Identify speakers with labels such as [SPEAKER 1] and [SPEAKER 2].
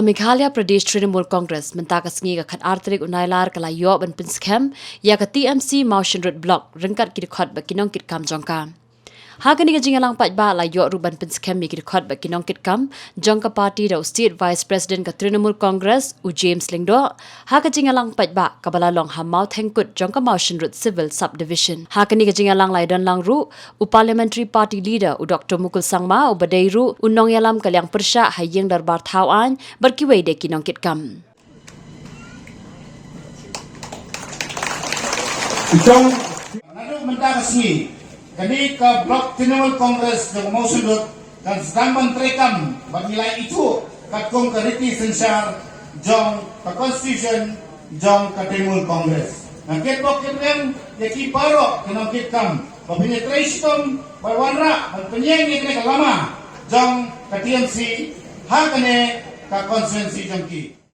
[SPEAKER 1] Meghalaya Pradesh Trinamool Congress mentaka sngi ka khat artrik unailar kala yo ban Pynskhem ya ka TMC Mawshynrut block ringkat kidkhot ba kinong kitkam jongka. Hakani ka jingalang patba la yo ruban Pynskhem mi kidkhot ba kinong kitkam jongka party da state vice president ka Trinamool Congress u James Lingdo haka jingalang patba kabala long hamau thengkut jongka Mawshynrut civil subdivision. Hakani ka jingalang laidan lang ru u parliamentary party leader u Dr Mukul Sangma u badai ru unong yalam kalyang persya hayeng darbar thawan berkiwei de kinong kitkam.
[SPEAKER 2] Jong nadu mentara sngi kini ke blok Trinamool Congress ng Mawshynrut dan sedang mentrekam bernilai itu kakung ke riti sensar jong ke constitution jong ke Trinamool Congress. Nah kita kirim yaki baru kinong kitkam penetrasi berwarna penyeng ini lama jong ke TMC hakane ke konstituensi jongki.